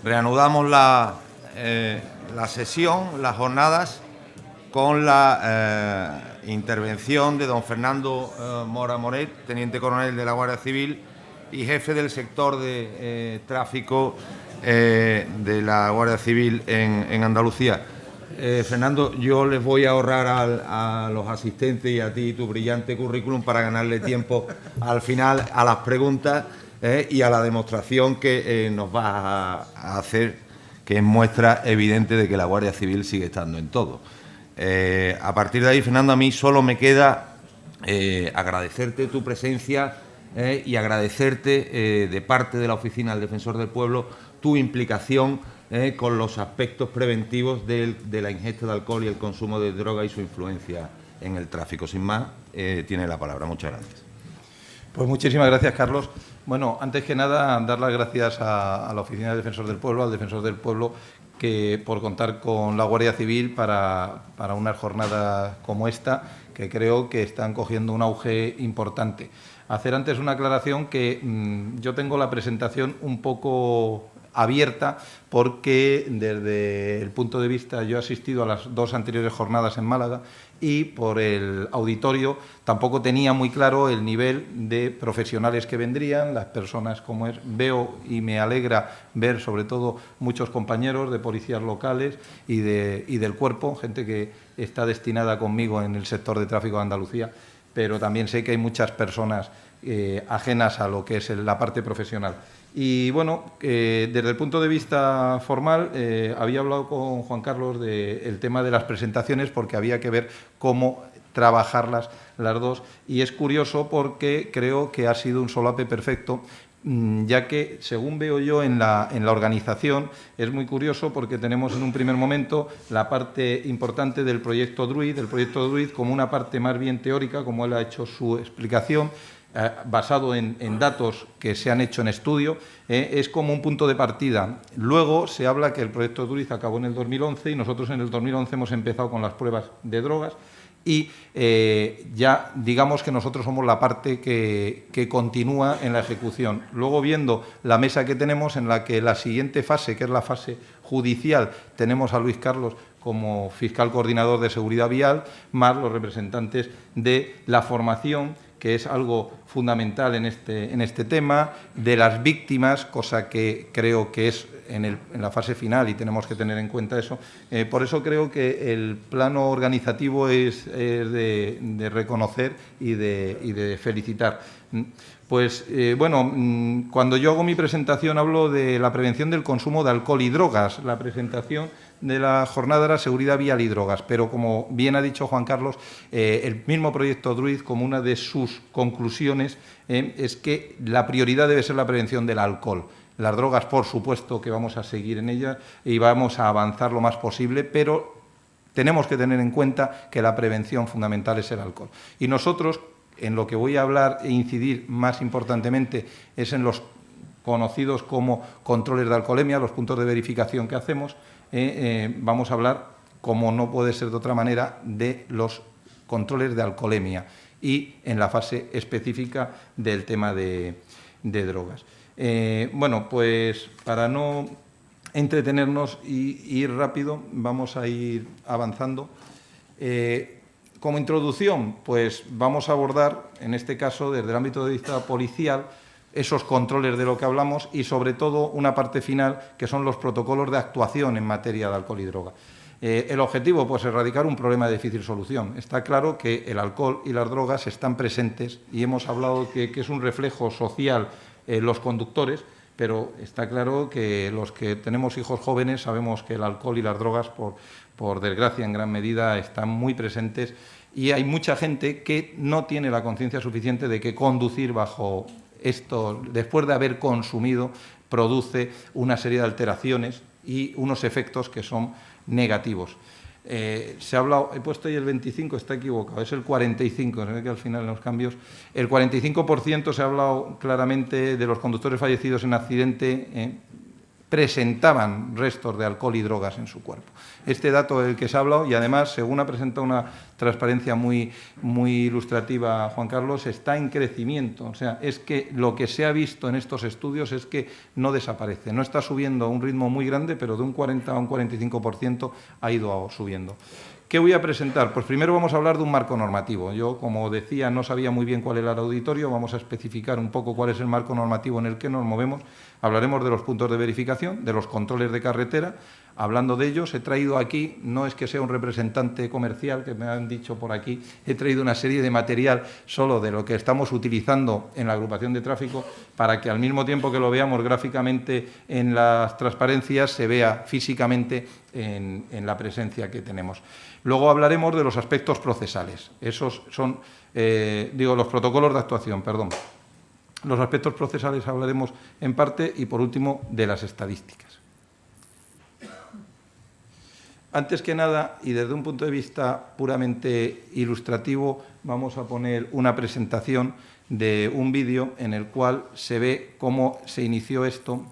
Reanudamos la sesión, las jornadas, con la intervención de don Fernando Mora Moret, teniente coronel de la Guardia Civil y jefe del sector de tráfico de la Guardia Civil en Andalucía. Fernando, yo les voy a ahorrar a los asistentes y a ti tu brillante currículum para ganarle tiempo al final a las preguntas y a la demostración que nos vas a hacer, que es muestra evidente de que la Guardia Civil sigue estando en todo. A partir de ahí, Fernando, a mí solo me queda agradecerte tu presencia y agradecerte de parte de la Oficina del Defensor del Pueblo tu implicación con los aspectos preventivos de la ingesta de alcohol y el consumo de droga y su influencia en el tráfico. Sin más, tiene la palabra. Muchas gracias. Pues muchísimas gracias, Carlos. Bueno, antes que nada, dar las gracias a la Oficina del Defensor del Pueblo, al Defensor del Pueblo, que por contar con la Guardia Civil para unas jornadas como esta, que creo que están cogiendo un auge importante. Hacer antes una aclaración que yo tengo la presentación un poco abierta porque desde el punto de vista, yo he asistido a las dos anteriores jornadas en Málaga y por el auditorio tampoco tenía muy claro el nivel de profesionales que vendrían, las personas como es. Veo y me alegra ver sobre todo muchos compañeros de policías locales y del cuerpo, gente que está destinada conmigo en el sector de tráfico de Andalucía, pero también sé que hay muchas personas ajenas a lo que es la parte profesional. Y bueno, desde el punto de vista formal, había hablado con Juan Carlos del tema de las presentaciones porque había que ver cómo trabajarlas las dos. Y es curioso porque creo que ha sido un solape perfecto, ya que, según veo yo en la organización, es muy curioso porque tenemos en un primer momento la parte importante del proyecto DRUID como una parte más bien teórica, como él ha hecho su explicación, basado en datos que se han hecho en estudio, es como un punto de partida. Luego se habla que el proyecto DRUID acabó en el 2011 y nosotros en el 2011 hemos empezado con las pruebas de drogas y ya digamos que nosotros somos la parte que continúa en la ejecución. Luego, viendo la mesa que tenemos, en la que la siguiente fase, que es la fase judicial, tenemos a Luis Carlos como fiscal coordinador de seguridad vial, más los representantes de la formación, que es algo fundamental en este tema, de las víctimas, cosa que creo que es en la fase final y tenemos que tener en cuenta eso. Por eso creo que el plano organizativo es de reconocer y de felicitar. Pues bueno, cuando yo hago mi presentación hablo de la prevención del consumo de alcohol y drogas. La presentación de la jornada era seguridad vial y drogas, pero como bien ha dicho Juan Carlos, el mismo proyecto DRUID, como una de sus conclusiones, es que la prioridad debe ser la prevención del alcohol. Las drogas, por supuesto, que vamos a seguir en ellas y vamos a avanzar lo más posible, pero tenemos que tener en cuenta que la prevención fundamental es el alcohol. Y nosotros, en lo que voy a hablar e incidir más importantemente, es en los conocidos como controles de alcoholemia, los puntos de verificación que hacemos. Vamos a hablar, como no puede ser de otra manera, de los controles de alcoholemia y en la fase específica del tema de drogas. Bueno, pues para no entretenernos y ir rápido, vamos a ir avanzando. Como introducción, pues vamos a abordar, en este caso, desde el ámbito de vista policial, esos controles de lo que hablamos y, sobre todo, una parte final, que son los protocolos de actuación en materia de alcohol y droga. El objetivo, pues, es erradicar un problema de difícil solución. Está claro que el alcohol y las drogas están presentes y hemos hablado que es un reflejo social los conductores, pero está claro que los que tenemos hijos jóvenes sabemos que el alcohol y las drogas, por desgracia, en gran medida, están muy presentes y hay mucha gente que no tiene la conciencia suficiente de que conducir bajo esto, después de haber consumido, produce una serie de alteraciones y unos efectos que son negativos. Se ha hablado, he puesto ahí el 25, está equivocado, es el 45, se ve que al final en los cambios, el 45% se ha hablado claramente de los conductores fallecidos en accidente presentaban restos de alcohol y drogas en su cuerpo. Este dato del que se ha hablado, y además, según ha presentado una transparencia muy ilustrativa Juan Carlos, está en crecimiento. O sea, es que lo que se ha visto en estos estudios es que no desaparece, no está subiendo a un ritmo muy grande, pero de un 40 a un 45% ha ido subiendo. ¿Qué voy a presentar? Pues primero vamos a hablar de un marco normativo. Yo, como decía, no sabía muy bien cuál era el auditorio, vamos a especificar un poco cuál es el marco normativo en el que nos movemos. Hablaremos de los puntos de verificación, de los controles de carretera. Hablando de ellos, he traído aquí, no es que sea un representante comercial, que me han dicho por aquí, he traído una serie de material solo de lo que estamos utilizando en la agrupación de tráfico para que al mismo tiempo que lo veamos gráficamente en las transparencias, se vea físicamente en la presencia que tenemos. Luego hablaremos de los aspectos procesales. Esos son, los protocolos de actuación, perdón. Los aspectos procesales hablaremos en parte y, por último, de las estadísticas. Antes que nada, y desde un punto de vista puramente ilustrativo, vamos a poner una presentación de un vídeo en el cual se ve cómo se inició esto.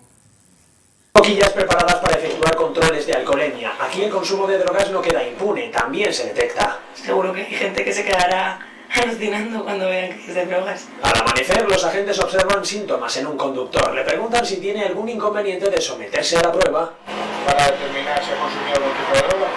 Boquillas preparadas para efectuar controles de alcoholemia. Aquí el consumo de drogas no queda impune, también se detecta. Seguro que hay gente que se quedará alucinando cuando vean que es de drogas. Al amanecer, los agentes observan síntomas en un conductor. Le preguntan si tiene algún inconveniente de someterse a la prueba. Para determinar si ha consumido algún tipo de droga.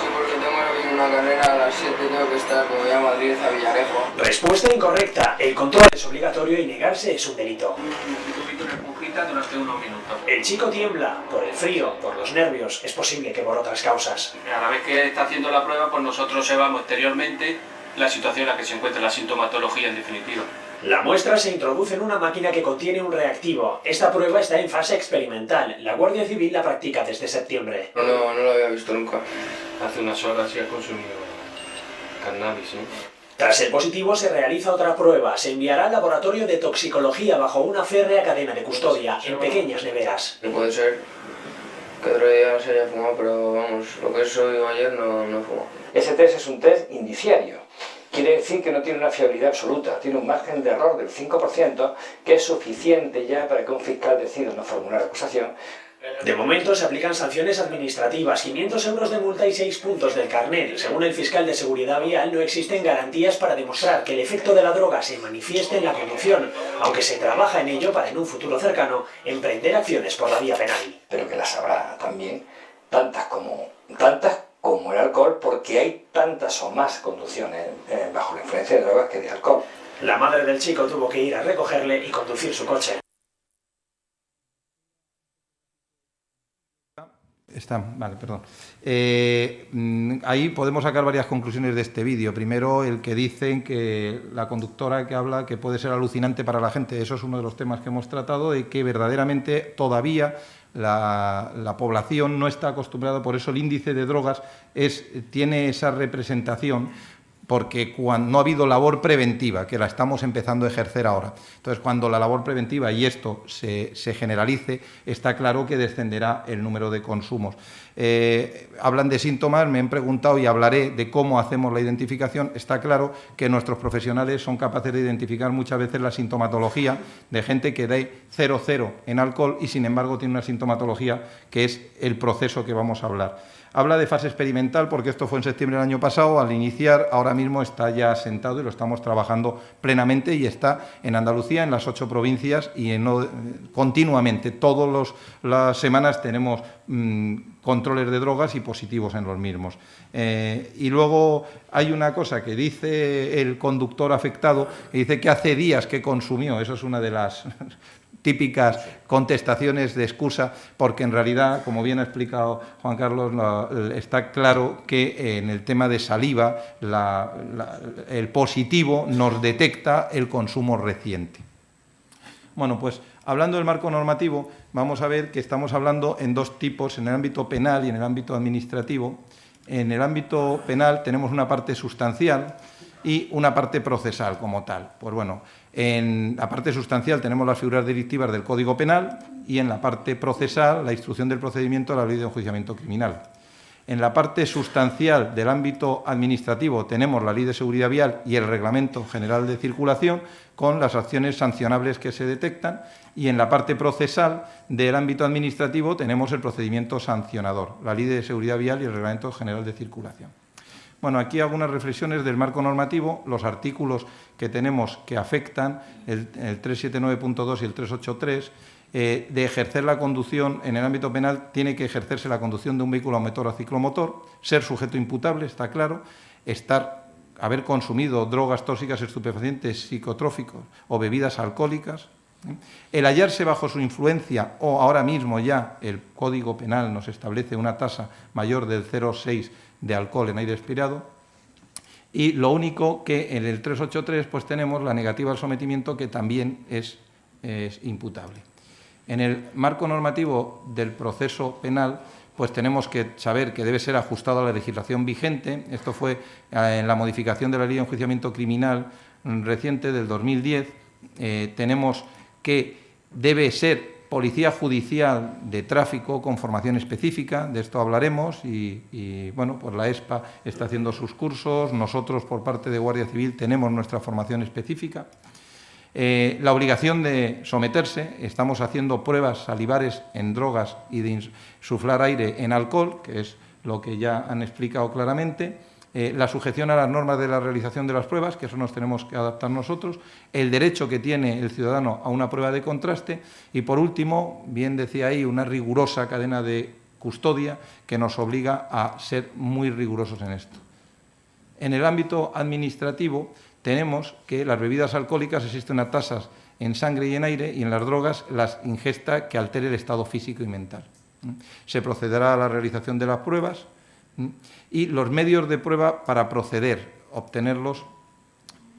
Sí, porque tengo ahora mismo una carrera a las 7, tengo que estar, como ya a Madrid, a Villarejo. Respuesta incorrecta. El control es obligatorio y negarse es un delito. Necesito una esponjita durante unos minutos. El chico tiembla por el frío, por los nervios. Es posible que por otras causas. A la vez que está haciendo la prueba, pues nosotros observamos exteriormente la situación en la que se encuentra, la sintomatología en definitiva. La muestra se introduce en una máquina que contiene un reactivo. Esta prueba está en fase experimental. La Guardia Civil la practica desde septiembre. No lo había visto nunca. Hace unas horas sí ha consumido cannabis, ¿no? Tras el positivo se realiza otra prueba. Se enviará al laboratorio de toxicología bajo una férrea cadena de custodia, en pequeñas neveras. No puede ser que otro día se haya fumado, pero vamos, lo que es hoy o ayer no fumo. Ese test es un test indiciario. Quiere decir que no tiene una fiabilidad absoluta, tiene un margen de error del 5%, que es suficiente ya para que un fiscal decida no formular acusación. De momento se aplican sanciones administrativas, 500 euros de multa y 6 puntos del carnet. Según el fiscal de Seguridad Vial, no existen garantías para demostrar que el efecto de la droga se manifieste en la conducción, aunque se trabaja en ello para en un futuro cercano emprender acciones por la vía penal. Pero que las habrá también tantas como el alcohol, porque hay tantas o más conducciones bajo la influencia de drogas que de alcohol. La madre del chico tuvo que ir a recogerle y conducir su coche. Vale, perdón. Ahí podemos sacar varias conclusiones de este vídeo. Primero, el que dicen que la conductora que habla que puede ser alucinante para la gente. Eso es uno de los temas que hemos tratado, de que verdaderamente todavía la población no está acostumbrada, por eso el índice de drogas tiene esa representación, porque no ha habido labor preventiva, que la estamos empezando a ejercer ahora. Entonces, cuando la labor preventiva y esto se generalice, está claro que descenderá el número de consumos. Hablan de síntomas, me han preguntado y hablaré de cómo hacemos la identificación. Está claro que nuestros profesionales son capaces de identificar muchas veces la sintomatología de gente que da 0,0 en alcohol y, sin embargo, tiene una sintomatología que es el proceso que vamos a hablar. Habla de fase experimental porque esto fue en septiembre del año pasado. Al iniciar, ahora mismo está ya asentado y lo estamos trabajando plenamente y está en Andalucía, en las 8 provincias y continuamente. Todas las semanas tenemos controles de drogas y positivos en los mismos. Y luego hay una cosa que dice el conductor afectado, que dice que hace días que consumió. Eso es una de las típicas contestaciones de excusa, porque en realidad, como bien ha explicado Juan Carlos, está claro que en el tema de saliva el positivo nos detecta el consumo reciente. Bueno, pues hablando del marco normativo, vamos a ver que estamos hablando en dos tipos, en el ámbito penal y en el ámbito administrativo. En el ámbito penal tenemos una parte sustancial y una parte procesal como tal. Pues bueno, en la parte sustancial tenemos las figuras delictivas del Código Penal y en la parte procesal la instrucción del procedimiento de la Ley de Enjuiciamiento Criminal. En la parte sustancial del ámbito administrativo tenemos la Ley de Seguridad Vial y el Reglamento General de Circulación con las acciones sancionables que se detectan, y en la parte procesal del ámbito administrativo tenemos el procedimiento sancionador, la Ley de Seguridad Vial y el Reglamento General de Circulación. Bueno, aquí algunas reflexiones del marco normativo, los artículos que tenemos que afectan, el 379.2 y el 383, de ejercer la conducción en el ámbito penal, tiene que ejercerse la conducción de un vehículo a motor o ciclomotor, ser sujeto imputable, está claro, haber consumido drogas tóxicas, estupefacientes, psicotróficos o bebidas alcohólicas, el hallarse bajo su influencia, o ahora mismo ya el Código Penal nos establece una tasa mayor del 0,6 de alcohol en aire expirado, y lo único que en el 383 pues tenemos la negativa al sometimiento, que también es imputable. En el marco normativo del proceso penal pues tenemos que saber que debe ser ajustado a la legislación vigente. Esto fue en la modificación de la Ley de Enjuiciamiento Criminal reciente del 2010. Tenemos que debe ser policía judicial de tráfico con formación específica, de esto hablaremos, y bueno, pues la ESPA está haciendo sus cursos, nosotros por parte de Guardia Civil tenemos nuestra formación específica. La obligación de someterse, estamos haciendo pruebas salivares en drogas y de insuflar aire en alcohol, que es lo que ya han explicado claramente. La sujeción a las normas de la realización de las pruebas, que eso nos tenemos que adaptar nosotros, el derecho que tiene el ciudadano a una prueba de contraste y, por último, bien decía ahí, una rigurosa cadena de custodia que nos obliga a ser muy rigurosos en esto. En el ámbito administrativo tenemos que las bebidas alcohólicas existen a tasas en sangre y en aire, y en las drogas las ingesta que altere el estado físico y mental. Se procederá a la realización de las pruebas y los medios de prueba para proceder, obtenerlos.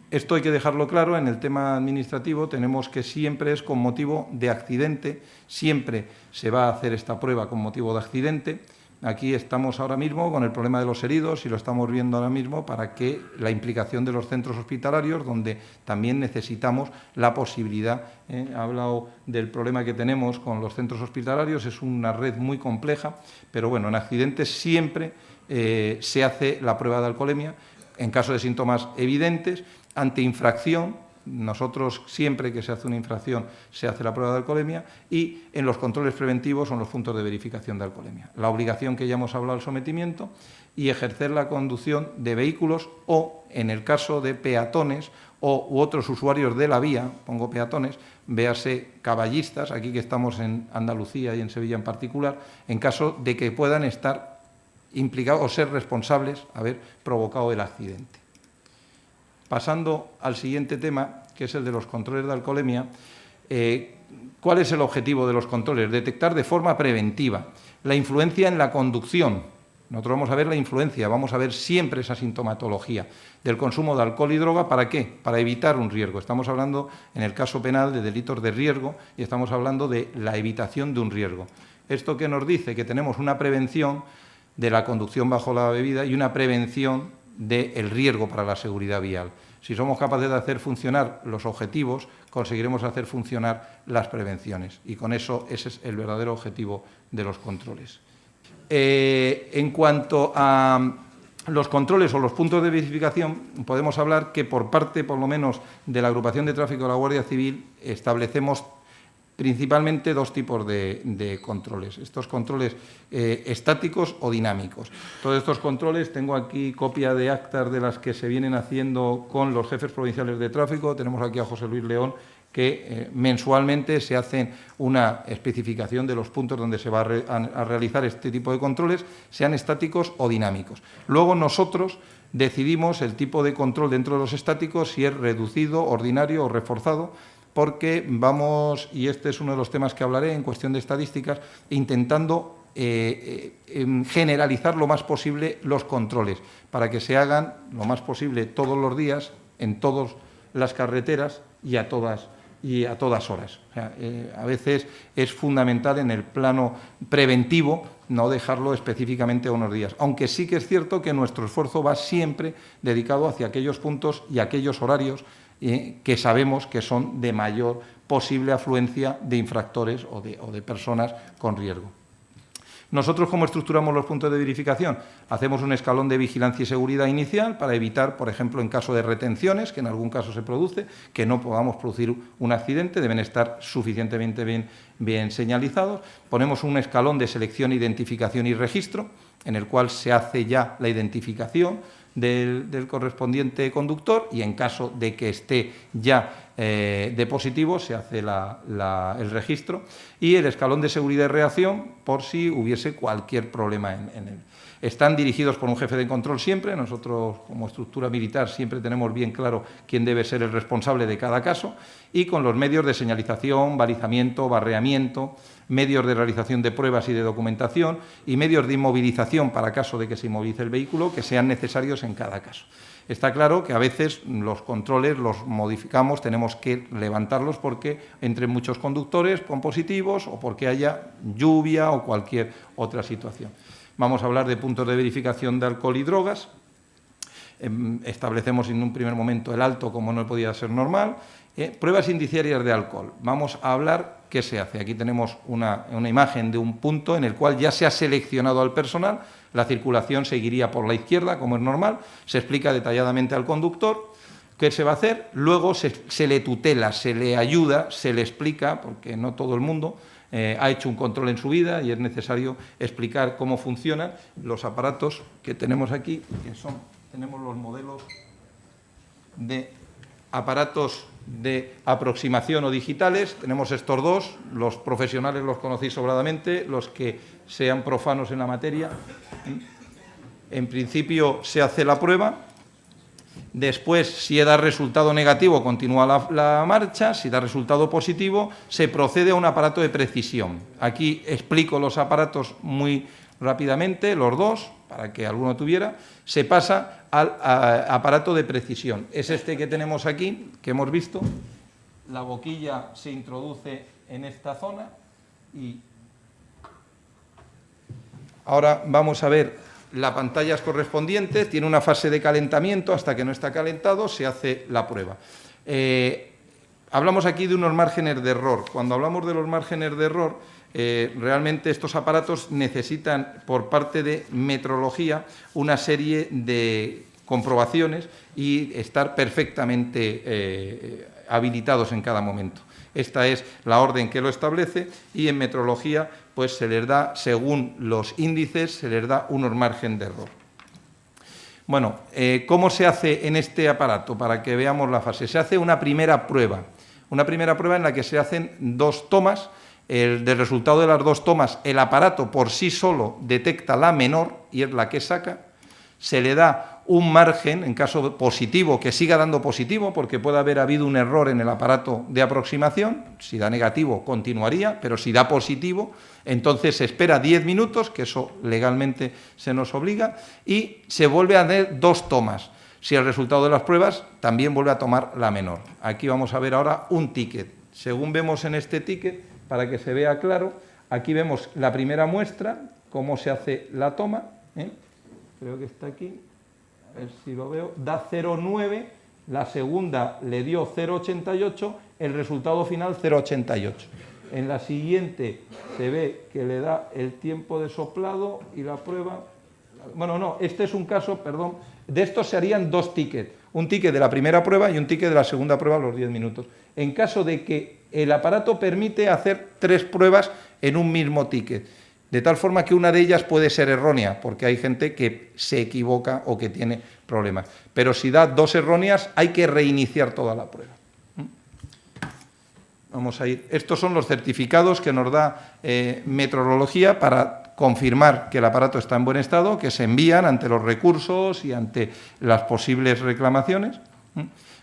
Esto hay que dejarlo claro, en el tema administrativo tenemos que siempre es con motivo de accidente, siempre se va a hacer esta prueba con motivo de accidente. Aquí estamos ahora mismo con el problema de los heridos y lo estamos viendo ahora mismo para que la implicación de los centros hospitalarios, donde también necesitamos la posibilidad, he hablado del problema que tenemos con los centros hospitalarios, es una red muy compleja, pero bueno, en accidentes siempre se hace la prueba de alcoholemia, en caso de síntomas evidentes, ante infracción. Nosotros, siempre que se hace una infracción, se hace la prueba de alcoholemia, y en los controles preventivos son los puntos de verificación de alcoholemia. La obligación que ya hemos hablado al sometimiento, y ejercer la conducción de vehículos o, en el caso de peatones u otros usuarios de la vía, pongo peatones, véase caballistas, aquí que estamos en Andalucía y en Sevilla en particular, en caso de que puedan estar implicados o ser responsables de haber provocado el accidente. Pasando al siguiente tema, que es el de los controles de alcoholemia, ¿cuál es el objetivo de los controles? Detectar de forma preventiva la influencia en la conducción. Nosotros vamos a ver la influencia, vamos a ver siempre esa sintomatología del consumo de alcohol y droga. ¿Para qué? Para evitar un riesgo. Estamos hablando, en el caso penal, de delitos de riesgo, y estamos hablando de la evitación de un riesgo. ¿Esto qué nos dice? Que tenemos una prevención de la conducción bajo la bebida y una prevención del riesgo para la seguridad vial. Si somos capaces de hacer funcionar los objetivos, conseguiremos hacer funcionar las prevenciones, y con eso ese es el verdadero objetivo de los controles. En cuanto a los controles o los puntos de verificación, podemos hablar que por parte, por lo menos, de la Agrupación de Tráfico de la Guardia Civil, establecemos principalmente dos tipos de controles. Estos controles estáticos o dinámicos. Todos estos controles, tengo aquí copia de actas de las que se vienen haciendo con los jefes provinciales de tráfico. Tenemos aquí a José Luis León, que mensualmente se hace una especificación de los puntos donde se va a realizar este tipo de controles, sean estáticos o dinámicos. Luego nosotros decidimos el tipo de control dentro de los estáticos, si es reducido, ordinario o reforzado, porque vamos, y este es uno de los temas que hablaré en cuestión de estadísticas, intentando generalizar lo más posible los controles, para que se hagan lo más posible todos los días, en todas las carreteras y a todas horas. O sea, a veces es fundamental en el plano preventivo no dejarlo específicamente a unos días, aunque sí que es cierto que nuestro esfuerzo va siempre dedicado hacia aquellos puntos y aquellos horarios que sabemos que son de mayor posible afluencia de infractores o de personas con riesgo. Nosotros, ¿cómo estructuramos los puntos de verificación? Hacemos un escalón de vigilancia y seguridad inicial para evitar, por ejemplo, en caso de retenciones, que en algún caso se produce, que no podamos producir un accidente, deben estar suficientemente bien señalizados. Ponemos un escalón de selección, identificación y registro, en el cual se hace ya la identificación del correspondiente conductor y en caso de que esté ya de positivo se hace el registro, y el escalón de seguridad y reacción por si hubiese cualquier problema en él. Están dirigidos por un jefe de control siempre. Nosotros, como estructura militar, siempre tenemos bien claro quién debe ser el responsable de cada caso, y con los medios de señalización, balizamiento, barreamiento, medios de realización de pruebas y de documentación y medios de inmovilización para caso de que se inmovilice el vehículo, que sean necesarios en cada caso. Está claro que a veces los controles los modificamos, tenemos que levantarlos porque entren muchos conductores con positivos o porque haya lluvia o cualquier otra situación. Vamos a hablar de puntos de verificación de alcohol y drogas. Establecemos en un primer momento el alto, como no podía ser normal. Pruebas indiciarias de alcohol. Vamos a hablar qué se hace. Aquí tenemos una imagen de un punto en el cual ya se ha seleccionado al personal. La circulación seguiría por la izquierda, como es normal. Se explica detalladamente al conductor qué se va a hacer. Luego se le tutela, se le ayuda, se le explica, porque no todo el mundo ha hecho un control en su vida y es necesario explicar cómo funcionan los aparatos que tenemos aquí, tenemos los modelos de aparatos de aproximación o digitales. Tenemos estos dos, los profesionales los conocéis sobradamente, los que sean profanos en la materia. En principio se hace la prueba. Después, si da resultado negativo, continúa la marcha. Si da resultado positivo, se procede a un aparato de precisión. Aquí explico los aparatos muy rápidamente, los dos, para que alguno tuviera. Se pasa al aparato de precisión. Es este que tenemos aquí, que hemos visto. La boquilla se introduce en esta zona y ahora vamos a ver las pantallas correspondientes. Tiene una fase de calentamiento. Hasta que no está calentado se hace la prueba. Hablamos aquí de unos márgenes de error. Cuando hablamos de los márgenes de error, realmente estos aparatos necesitan por parte de metrología una serie de comprobaciones y estar perfectamente habilitados en cada momento. Esta es la orden que lo establece y en metrología pues se les da, según los índices, se les da unos márgenes de error. Bueno, ¿cómo se hace en este aparato? Para que veamos la fase. Se hace una primera prueba en la que se hacen dos tomas. Del resultado de las dos tomas, el aparato por sí solo detecta la menor y es la que saca. Se le da un margen, en caso positivo, que siga dando positivo, porque puede haber habido un error en el aparato de aproximación. Si da negativo, continuaría, pero si da positivo, entonces se espera 10 minutos, que eso legalmente se nos obliga, y se vuelve a hacer dos tomas. Si el resultado de las pruebas, también vuelve a tomar la menor. Aquí vamos a ver ahora un ticket. Según vemos en este ticket, para que se vea claro, aquí vemos la primera muestra, cómo se hace la toma. Creo que está aquí, a ver si lo veo, da 0,9, la segunda le dio 0,88, el resultado final 0,88. En la siguiente se ve que le da el tiempo de soplado y la prueba. Bueno, no, este es un caso, perdón, de estos se harían dos tickets, un ticket de la primera prueba y un ticket de la segunda prueba a los 10 minutos. En caso de que el aparato permite hacer 3 pruebas en un mismo ticket, de tal forma que una de ellas puede ser errónea, porque hay gente que se equivoca o que tiene problemas. Pero si da 2 erróneas, hay que reiniciar toda la prueba. Vamos a ir. Estos son los certificados que nos da metrología para confirmar que el aparato está en buen estado, que se envían ante los recursos y ante las posibles reclamaciones.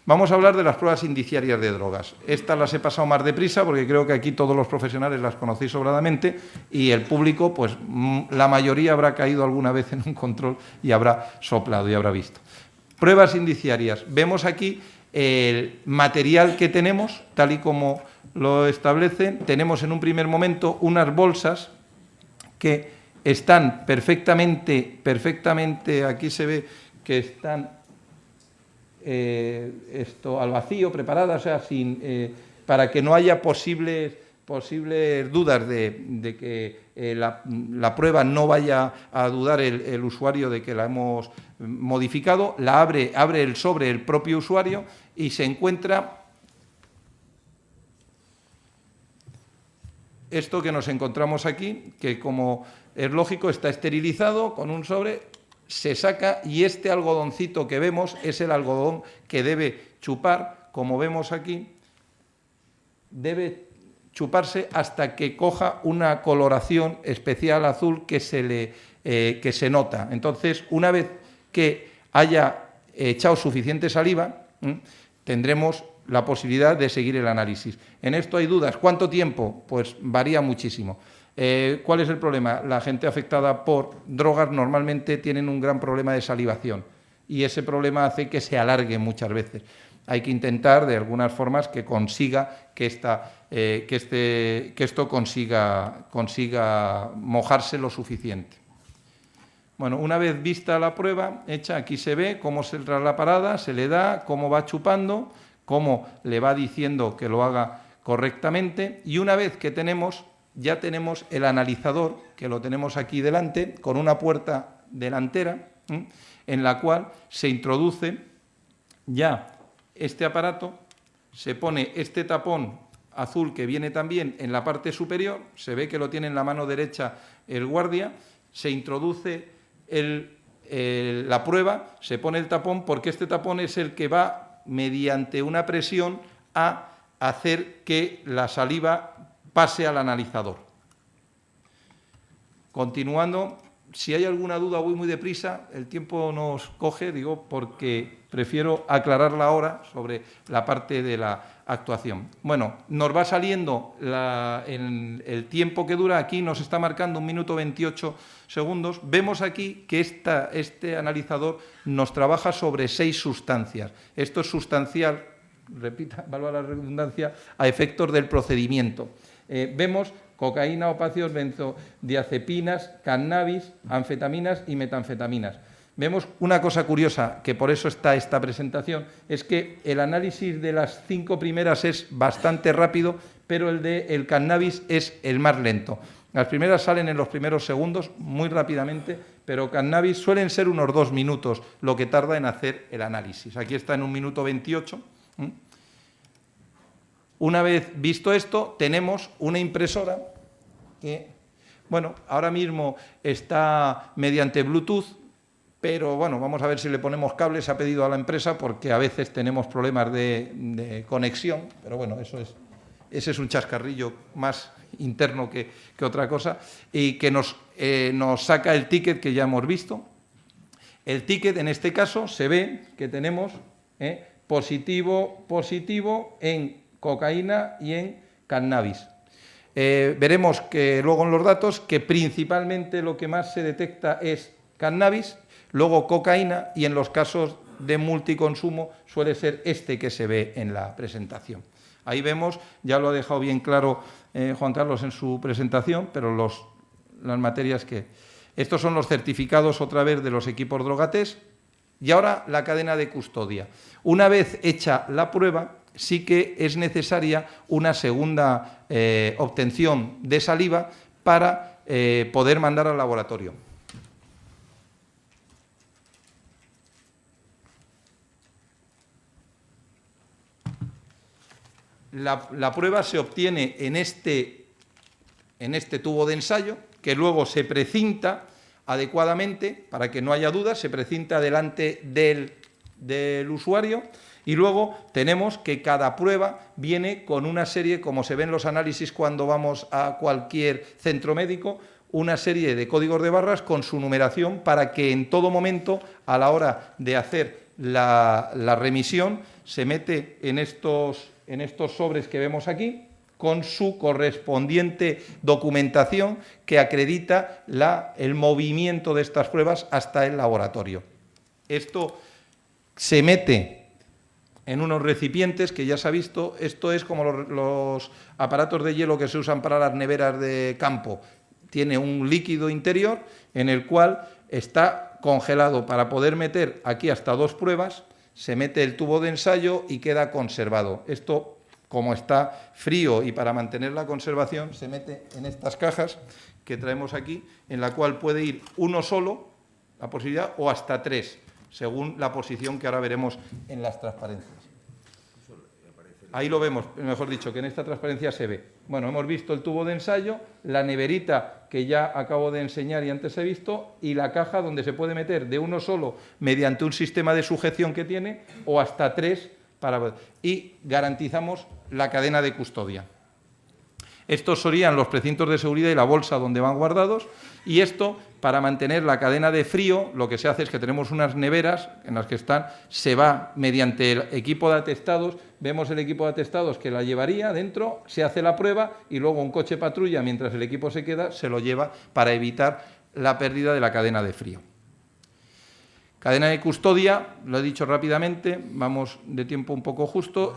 Vamos a hablar de las pruebas indiciarias de drogas. Estas las he pasado más deprisa porque creo que aquí todos los profesionales las conocéis sobradamente y el público, pues la mayoría habrá caído alguna vez en un control y habrá soplado y habrá visto. Pruebas indiciarias. Vemos aquí el material que tenemos, tal y como lo establecen. Tenemos en un primer momento unas bolsas que están perfectamente, aquí se ve que están al vacío, preparadas, o sea, para que no haya posibles dudas de que la prueba no vaya a dudar el usuario de que la hemos modificado, la abre el sobre el propio usuario y se encuentra esto que nos encontramos aquí, que como es lógico está esterilizado con un sobre, se saca y este algodoncito que vemos es el algodón que debe chupar, como vemos aquí, debe chuparse hasta que coja una coloración especial azul que se nota. Entonces, una vez que haya echado suficiente saliva, tendremos la posibilidad de seguir el análisis. En esto hay dudas. ¿Cuánto tiempo? Pues varía muchísimo. ¿Cuál es el problema? La gente afectada por drogas normalmente tienen un gran problema de salivación y ese problema hace que se alargue muchas veces. Hay que intentar, de algunas formas, que consiga que esto consiga mojarse lo suficiente. Bueno, una vez vista la prueba hecha, aquí se ve cómo se tras la parada, se le da, cómo va chupando, cómo le va diciendo que lo haga correctamente y una vez que ya tenemos el analizador, que lo tenemos aquí delante, con una puerta delantera, en la cual se introduce ya este aparato, se pone este tapón azul que viene también en la parte superior, se ve que lo tiene en la mano derecha el guardia, se introduce la prueba, se pone el tapón, porque este tapón es el que va, mediante una presión, a hacer que la saliva pase al analizador. Continuando, si hay alguna duda, voy muy deprisa, el tiempo nos coge, digo, porque prefiero aclararla ahora sobre la parte de la actuación. Bueno, nos va saliendo el tiempo que dura, aquí nos está marcando 1 minuto 28 segundos. Vemos aquí que este analizador nos trabaja sobre 6 sustancias. Esto es sustancial, valga la redundancia, a efectos del procedimiento. Vemos cocaína, opiáceos, benzodiazepinas, cannabis, anfetaminas y metanfetaminas. Vemos una cosa curiosa, que por eso está esta presentación, es que el análisis de las 5 primeras es bastante rápido, pero el del cannabis es el más lento. Las primeras salen en los primeros segundos, muy rápidamente, pero cannabis suelen ser unos 2 minutos lo que tarda en hacer el análisis. Aquí está en 1 minuto 28. Una vez visto esto, tenemos una impresora que, bueno, ahora mismo está mediante Bluetooth, pero bueno, vamos a ver si le ponemos cables, ha pedido a la empresa, porque a veces tenemos problemas de conexión, pero bueno, ese es un chascarrillo más interno que otra cosa, y que nos saca el ticket que ya hemos visto. El ticket, en este caso, se ve que tenemos positivo en cocaína y en cannabis. Veremos que luego en los datos que principalmente lo que más se detecta es cannabis, luego cocaína y en los casos de multiconsumo suele ser este que se ve en la presentación. Ahí vemos, ya lo ha dejado bien claro Juan Carlos en su presentación, pero las materias que... Estos son los certificados otra vez de los equipos Drogatest y ahora la cadena de custodia. Una vez hecha la prueba, sí que es necesaria una segunda obtención de saliva para poder mandar al laboratorio. La prueba se obtiene en este tubo de ensayo, que luego se precinta adecuadamente, para que no haya dudas, se precinta delante del usuario, y luego tenemos que cada prueba viene con una serie, como se ve en los análisis cuando vamos a cualquier centro médico, una serie de códigos de barras con su numeración para que en todo momento, a la hora de hacer la remisión, se mete en estos sobres que vemos aquí, con su correspondiente documentación que acredita el movimiento de estas pruebas hasta el laboratorio. Esto se mete en unos recipientes que ya se ha visto, esto es como los aparatos de hielo que se usan para las neveras de campo. Tiene un líquido interior en el cual está congelado para poder meter aquí hasta 2 pruebas, se mete el tubo de ensayo y queda conservado. Esto como está frío y para mantener la conservación, se mete en estas cajas que traemos aquí, en la cual puede ir uno solo, la posibilidad, o hasta 3, según la posición que ahora veremos en las transparencias. Ahí lo vemos, mejor dicho, que en esta transparencia se ve. Bueno, hemos visto el tubo de ensayo, la neverita que ya acabo de enseñar y antes he visto, y la caja donde se puede meter de uno solo mediante un sistema de sujeción que tiene, o hasta 3, y garantizamos la cadena de custodia. Estos serían los precintos de seguridad y la bolsa donde van guardados, y esto, para mantener la cadena de frío, lo que se hace es que tenemos unas neveras en las que están, se va mediante el equipo de atestados, vemos el equipo de atestados que la llevaría dentro, se hace la prueba y luego un coche patrulla, mientras el equipo se queda, se lo lleva para evitar la pérdida de la cadena de frío. Cadena de custodia, lo he dicho rápidamente, vamos de tiempo un poco justo.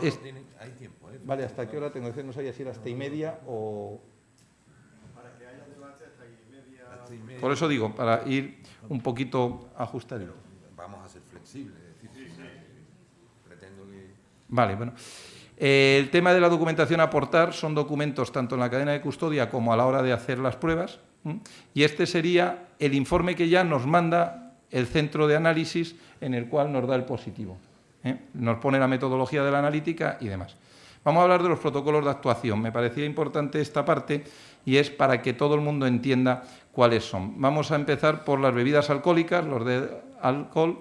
Hay tiempo, ¿eh? Vale, ¿hasta qué hora tengo que hacer? No sabía si era hasta y media o... Por eso digo, para ir un poquito ajustadito. Vamos a ser flexibles, es decir, pretendo que... Vale, bueno. El tema de la documentación a aportar son documentos tanto en la cadena de custodia como a la hora de hacer las pruebas. Y este sería el informe que ya nos manda el centro de análisis en el cual nos da el positivo. Nos pone la metodología de la analítica y demás. Vamos a hablar de los protocolos de actuación. Me parecía importante esta parte y es para que todo el mundo entienda cuáles son. Vamos a empezar por las bebidas alcohólicas, los de alcohol.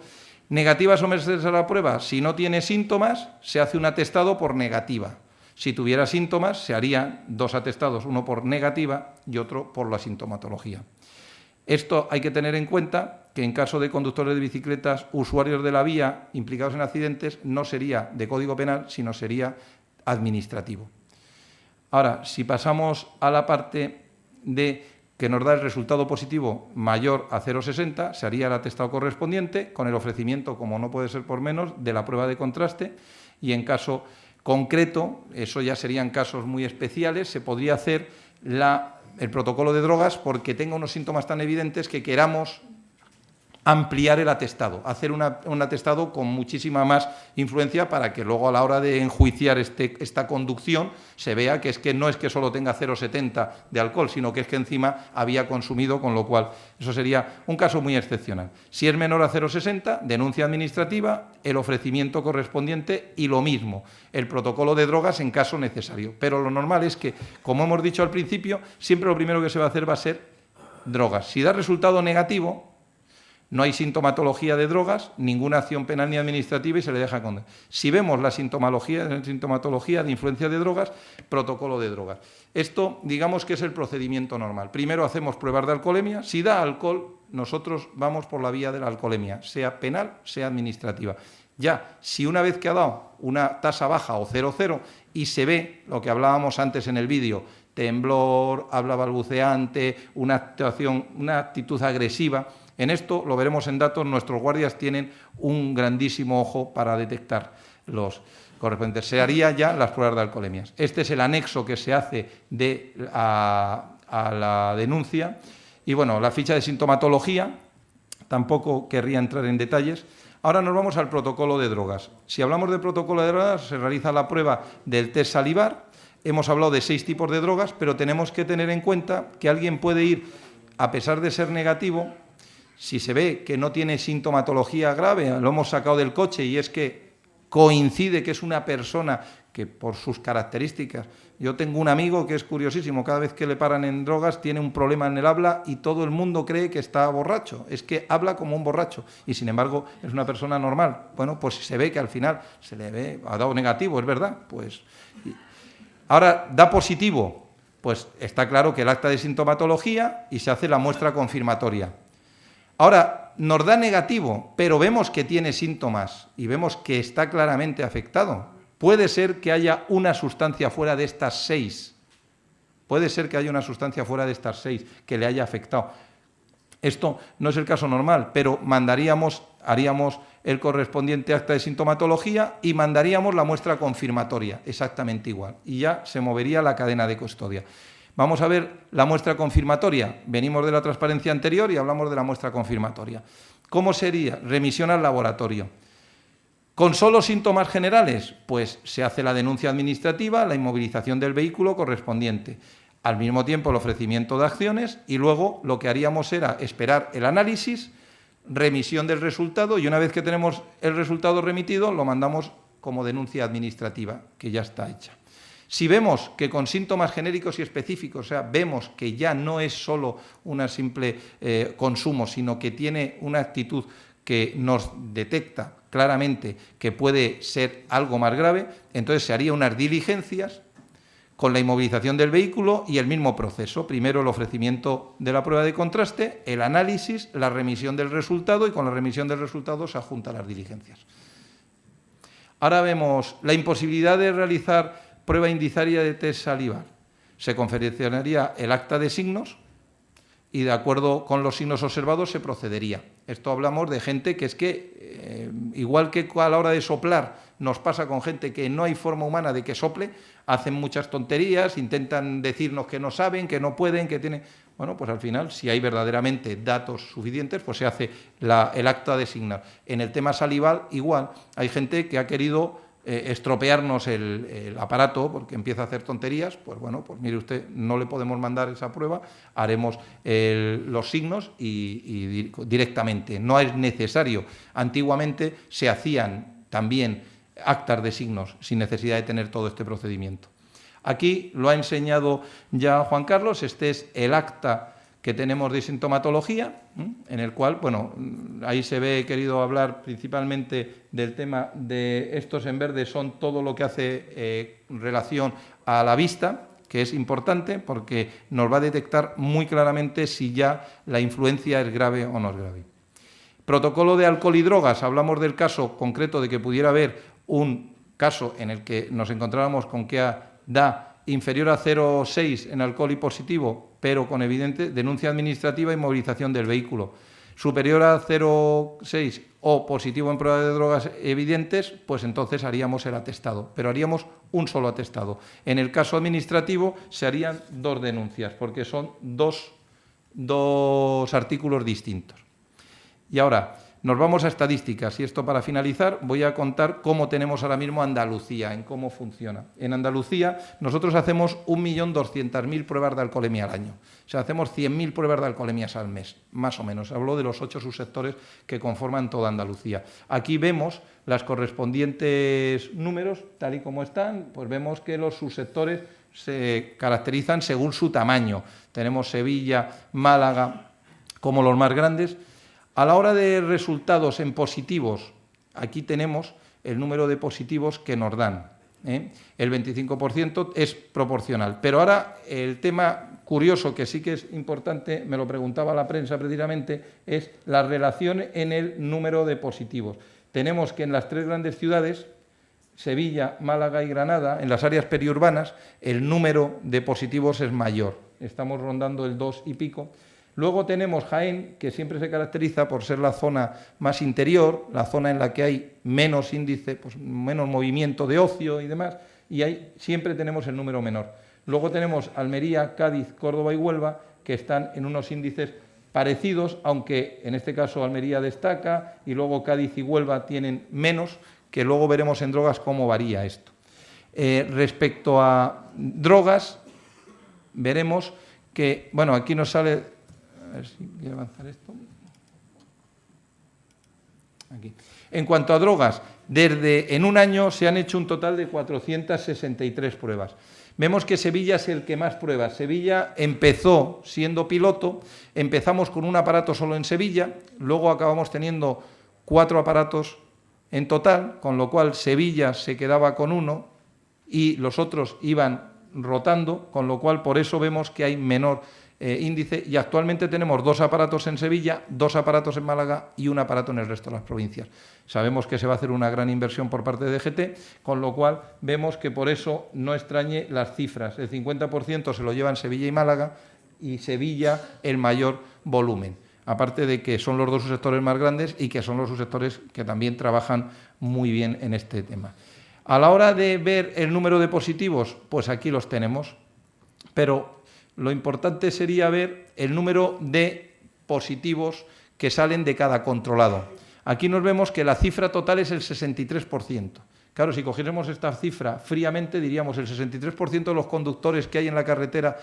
¿Negativa someterse a la prueba? Si no tiene síntomas, se hace un atestado por negativa. Si tuviera síntomas, se harían 2 atestados, uno por negativa y otro por la sintomatología. Esto hay que tener en cuenta que en caso de conductores de bicicletas, usuarios de la vía implicados en accidentes, no sería de Código Penal, sino sería administrativo. Ahora, si pasamos a la parte de que nos da el resultado positivo mayor a 0,60, se haría el atestado correspondiente con el ofrecimiento, como no puede ser por menos, de la prueba de contraste y en caso concreto, eso ya serían casos muy especiales, se podría hacer el protocolo de drogas porque tenga unos síntomas tan evidentes que queramos ampliar el atestado, hacer un atestado con muchísima más influencia para que luego a la hora de enjuiciar esta conducción se vea que no es que solo tenga 0,70 de alcohol, sino que es que encima había consumido, con lo cual eso sería un caso muy excepcional. Si es menor a 0,60, denuncia administrativa, el ofrecimiento correspondiente y lo mismo, el protocolo de drogas en caso necesario. Pero lo normal es que, como hemos dicho al principio, siempre lo primero que se va a hacer va a ser drogas. Si da resultado negativo, no hay sintomatología de drogas, ninguna acción penal ni administrativa y se le deja condenar. Si vemos la sintomatología de influencia de drogas, protocolo de drogas. Esto, digamos que es el procedimiento normal. Primero hacemos pruebas de alcoholemia. Si da alcohol, nosotros vamos por la vía de la alcoholemia, sea penal, sea administrativa. Ya, si una vez que ha dado una tasa baja o 0,0 y se ve lo que hablábamos antes en el vídeo, temblor, habla balbuceante, una actitud agresiva. En esto, lo veremos en datos, nuestros guardias tienen un grandísimo ojo para detectar los correspondientes. Se haría ya las pruebas de alcoholemias. Este es el anexo que se hace a la denuncia. Y bueno, la ficha de sintomatología, tampoco querría entrar en detalles. Ahora nos vamos al protocolo de drogas. Si hablamos del protocolo de drogas, se realiza la prueba del test salivar. Hemos hablado de 6 tipos de drogas, pero tenemos que tener en cuenta que alguien puede ir, a pesar de ser negativo, si se ve que no tiene sintomatología grave, lo hemos sacado del coche y es que coincide que es una persona que por sus características, yo tengo un amigo que es curiosísimo, cada vez que le paran en drogas tiene un problema en el habla y todo el mundo cree que está borracho, es que habla como un borracho y sin embargo es una persona normal. Bueno, pues se ve que al final se le ve, ha dado negativo, es verdad, pues... Ahora, da positivo, pues está claro que el acta de sintomatología y se hace la muestra confirmatoria. Ahora, nos da negativo, pero vemos que tiene síntomas y vemos que está claramente afectado. Puede ser que haya una sustancia fuera de estas 6. Puede ser que haya una sustancia fuera de estas 6 que le haya afectado. Esto no es el caso normal, pero haríamos el correspondiente acta de sintomatología y mandaríamos la muestra confirmatoria, exactamente igual. Y ya se movería la cadena de custodia. Vamos a ver la muestra confirmatoria. Venimos de la transparencia anterior y hablamos de la muestra confirmatoria. ¿Cómo sería? Remisión al laboratorio. ¿Con solo síntomas generales? Pues se hace la denuncia administrativa, la inmovilización del vehículo correspondiente. Al mismo tiempo, el ofrecimiento de acciones y luego lo que haríamos era esperar el análisis, remisión del resultado y una vez que tenemos el resultado remitido lo mandamos como denuncia administrativa, que ya está hecha. Si vemos que con síntomas genéricos y específicos, o sea, vemos que ya no es solo una simple consumo, sino que tiene una actitud que nos detecta claramente que puede ser algo más grave, entonces se haría unas diligencias con la inmovilización del vehículo y el mismo proceso. Primero el ofrecimiento de la prueba de contraste, el análisis, la remisión del resultado y con la remisión del resultado se adjuntan las diligencias. Ahora vemos la imposibilidad de realizar prueba indiciaria de test salival. Se confeccionaría el acta de signos y de acuerdo con los signos observados se procedería. Esto hablamos de gente que es que, igual que a la hora de soplar, nos pasa con gente que no hay forma humana de que sople, hacen muchas tonterías, intentan decirnos que no saben, que no pueden, que tienen... Bueno, pues al final, si hay verdaderamente datos suficientes, pues se hace el acta de signos. En el tema salival, igual, hay gente que ha querido estropearnos el aparato porque empieza a hacer tonterías, pues bueno, pues mire usted, no le podemos mandar esa prueba, haremos los signos y directamente. No es necesario. Antiguamente se hacían también actas de signos sin necesidad de tener todo este procedimiento. Aquí lo ha enseñado ya Juan Carlos, este es el acta que tenemos de sintomatología, en el cual, bueno, ahí se ve, he querido hablar principalmente del tema de estos en verde, son todo lo que hace relación a la vista, que es importante porque nos va a detectar muy claramente si ya la influencia es grave o no es grave. Protocolo de alcohol y drogas, hablamos del caso concreto de que pudiera haber un caso en el que nos encontráramos con que da inferior a 0,6 en alcohol y positivo, pero con evidente denuncia administrativa y movilización del vehículo. Superior a 0,6 o positivo en prueba de drogas evidentes, pues entonces haríamos el atestado, pero haríamos un solo atestado. En el caso administrativo se harían 2 denuncias, porque son dos artículos distintos. Y ahora, nos vamos a estadísticas y esto para finalizar voy a contar cómo tenemos ahora mismo Andalucía, en cómo funciona. En Andalucía nosotros hacemos 1.200.000 pruebas de alcoholemia al año. O sea, hacemos 100.000 pruebas de alcoholemias al mes, más o menos. Hablo de los 8 subsectores que conforman toda Andalucía. Aquí vemos las correspondientes números, tal y como están, pues vemos que los subsectores se caracterizan según su tamaño. Tenemos Sevilla, Málaga como los más grandes. A la hora de resultados en positivos, aquí tenemos el número de positivos que nos dan. El 25% es proporcional. Pero ahora el tema curioso, que sí que es importante, me lo preguntaba la prensa precisamente, es la relación en el número de positivos. Tenemos que en las 3 grandes ciudades, Sevilla, Málaga y Granada, en las áreas periurbanas, el número de positivos es mayor. Estamos rondando el 2 y pico. Luego tenemos Jaén, que siempre se caracteriza por ser la zona más interior, la zona en la que hay menos índice, pues menos movimiento de ocio y demás, y ahí siempre tenemos el número menor. Luego tenemos Almería, Cádiz, Córdoba y Huelva, que están en unos índices parecidos, aunque en este caso Almería destaca y luego Cádiz y Huelva tienen menos, que luego veremos en drogas cómo varía esto. Respecto a drogas, veremos que, bueno, aquí nos sale... A ver si quiero avanzar esto. Aquí. En cuanto a drogas, en un año se han hecho un total de 463 pruebas. Vemos que Sevilla es el que más pruebas. Sevilla empezó siendo piloto, empezamos con un aparato solo en Sevilla, luego acabamos teniendo 4 aparatos en total, con lo cual Sevilla se quedaba con 1 y los otros iban rotando, con lo cual por eso vemos que hay menor índice y actualmente tenemos 2 aparatos en Sevilla, 2 aparatos en Málaga y 1 aparato en el resto de las provincias. Sabemos que se va a hacer una gran inversión por parte de DGT, con lo cual vemos que por eso no extrañe las cifras. El 50% se lo llevan Sevilla y Málaga y Sevilla el mayor volumen. Aparte de que son los 2 subsectores más grandes y que son los subsectores que también trabajan muy bien en este tema. A la hora de ver el número de positivos, pues aquí los tenemos, pero lo importante sería ver el número de positivos que salen de cada controlado. Aquí nos vemos que la cifra total es el 63%. Claro, si cogiéramos esta cifra fríamente, diríamos el 63% de los conductores que hay en la carretera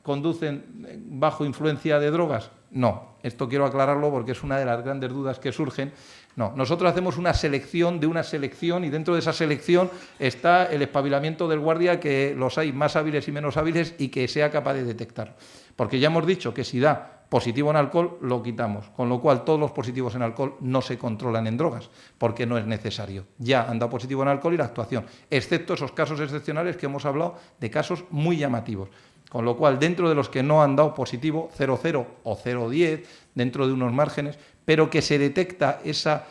conducen bajo influencia de drogas. No, esto quiero aclararlo porque es una de las grandes dudas que surgen. No, nosotros hacemos una selección de una selección y dentro de esa selección está el espabilamiento del guardia, que los hay más hábiles y menos hábiles y que sea capaz de detectarlo. Porque ya hemos dicho que si da positivo en alcohol, lo quitamos, con lo cual todos los positivos en alcohol no se controlan en drogas, porque no es necesario. Ya han dado positivo en alcohol y la actuación, excepto esos casos excepcionales que hemos hablado de casos muy llamativos. Con lo cual, dentro de los que no han dado positivo, 0,0 o 0,10, dentro de unos márgenes, pero que se detecta esa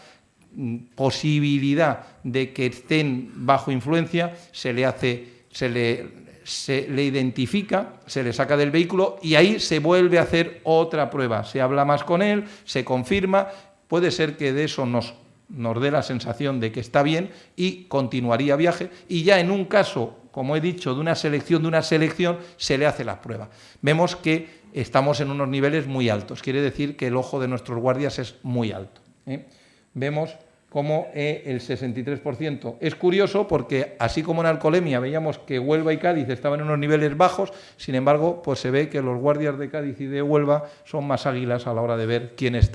posibilidad de que estén bajo influencia, se le identifica, se le saca del vehículo y ahí se vuelve a hacer otra prueba. Se habla más con él, se confirma, puede ser que de eso nos dé la sensación de que está bien y continuaría viaje, y ya en un caso, como he dicho, de una selección, se le hace la prueba. Vemos que estamos en unos niveles muy altos, quiere decir que el ojo de nuestros guardias es muy alto. Vemos como el 63%. Es curioso porque, así como en alcoholemia veíamos que Huelva y Cádiz estaban en unos niveles bajos, sin embargo, pues se ve que los guardias de Cádiz y de Huelva son más águilas a la hora de ver quién es.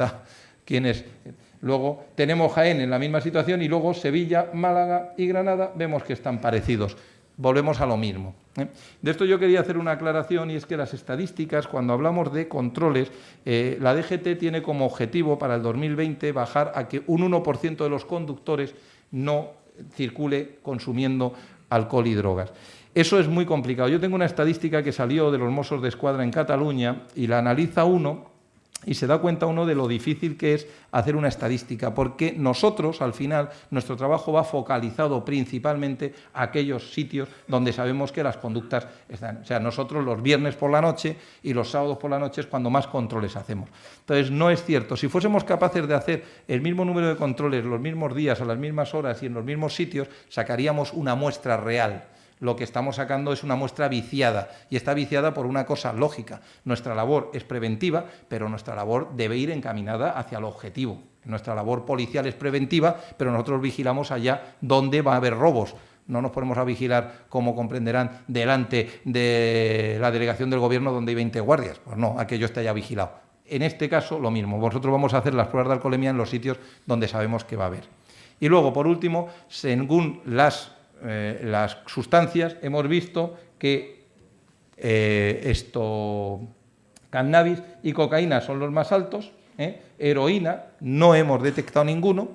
Luego tenemos Jaén en la misma situación y luego Sevilla, Málaga y Granada vemos que están parecidos. Volvemos a lo mismo. De esto yo quería hacer una aclaración, y es que las estadísticas, cuando hablamos de controles, la DGT tiene como objetivo para el 2020 bajar a que un 1% de los conductores no circule consumiendo alcohol y drogas. Eso es muy complicado. Yo tengo una estadística que salió de los Mossos de Escuadra en Cataluña y la analiza uno y se da cuenta uno de lo difícil que es hacer una estadística, porque nosotros, al final, nuestro trabajo va focalizado principalmente a aquellos sitios donde sabemos que las conductas están. O sea, nosotros los viernes por la noche y los sábados por la noche es cuando más controles hacemos. Entonces, no es cierto. Si fuésemos capaces de hacer el mismo número de controles los mismos días, a las mismas horas y en los mismos sitios, sacaríamos una muestra real. Lo que estamos sacando es una muestra viciada, y está viciada por una cosa lógica. Nuestra labor es preventiva, pero nuestra labor debe ir encaminada hacia el objetivo. Nuestra labor policial es preventiva, pero nosotros vigilamos allá donde va a haber robos. No nos ponemos a vigilar, como comprenderán, delante de la delegación del Gobierno donde hay 20 guardias. Pues no, aquello está ya vigilado. En este caso, lo mismo. Nosotros vamos a hacer las pruebas de alcoholemia en los sitios donde sabemos que va a haber. Y luego, por último, según las sustancias, hemos visto que cannabis y cocaína son los más altos, heroína no hemos detectado ninguno,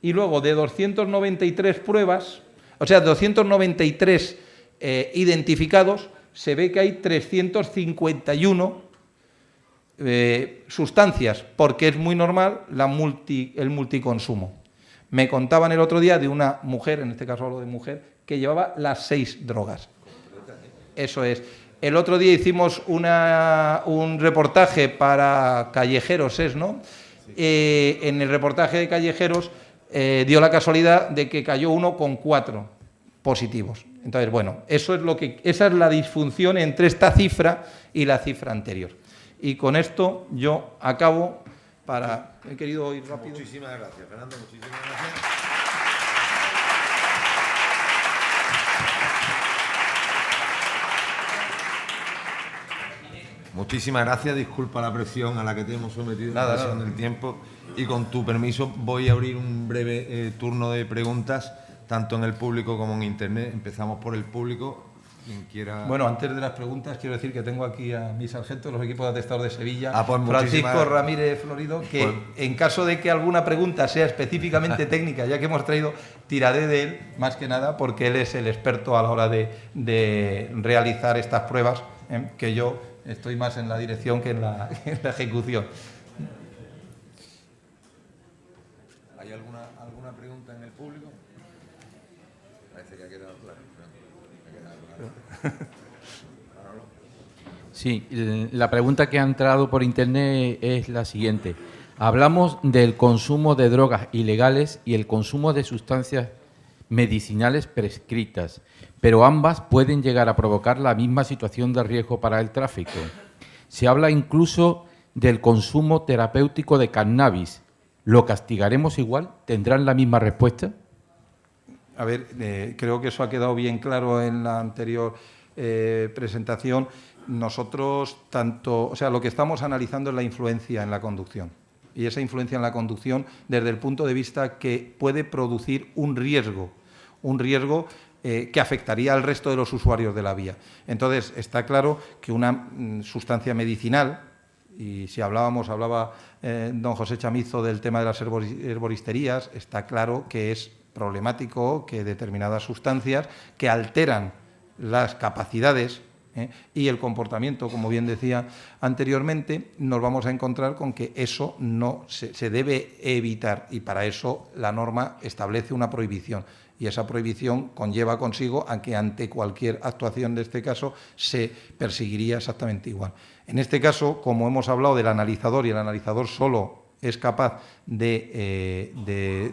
y luego de 293 pruebas, o sea, 293 identificados, se ve que hay 351 sustancias, porque es muy normal el multiconsumo. Me contaban el otro día de una mujer, en este caso hablo de mujer, que llevaba las 6 drogas. Eso es. El otro día hicimos un reportaje para Callejeros, ¿no? En el reportaje de Callejeros dio la casualidad de que cayó uno con 4 positivos. Entonces, bueno, esa es la disfunción entre esta cifra y la cifra anterior. Y con esto yo acabo. He querido ir rápido. Muchísimas gracias, Fernando. Muchísimas gracias. Muchísimas gracias. Disculpa la presión a la que te hemos sometido, la presión del tiempo. Y con tu permiso voy a abrir un breve turno de preguntas, tanto en el público como en Internet. Empezamos por el público. Quien quiera... Bueno, antes de las preguntas, quiero decir que tengo aquí a mis sargentos, los equipos de atestados de Sevilla, pues Francisco Ramírez Florido, que en caso de que alguna pregunta sea específicamente técnica, ya que hemos traído, tiraré de él, más que nada, porque él es el experto a la hora de realizar estas pruebas, que yo estoy más en la dirección que en la ejecución. ¿Hay alguna pregunta en el público? Parece que ha quedado claro. Sí, la pregunta que ha entrado por internet es la siguiente. Hablamos del consumo de drogas ilegales y el consumo de sustancias medicinales prescritas, pero ambas pueden llegar a provocar la misma situación de riesgo para el tráfico. Se habla incluso del consumo terapéutico de cannabis. ¿lo castigaremos igual? ¿Tendrán la misma respuesta? A ver, creo que eso ha quedado bien claro en la anterior presentación. Nosotros lo que estamos analizando es la influencia en la conducción. Y esa influencia en la conducción desde el punto de vista que puede producir un riesgo que afectaría al resto de los usuarios de la vía. Entonces, está claro que una sustancia medicinal, y si hablaba don José Chamizo del tema de las herboristerías, está claro que es problemático que determinadas sustancias que alteran las capacidades y el comportamiento, como bien decía anteriormente, nos vamos a encontrar con que eso no se debe evitar, y para eso la norma establece una prohibición, y esa prohibición conlleva consigo a que ante cualquier actuación de este caso se perseguiría exactamente igual. En este caso, como hemos hablado del analizador, y el analizador solo es capaz de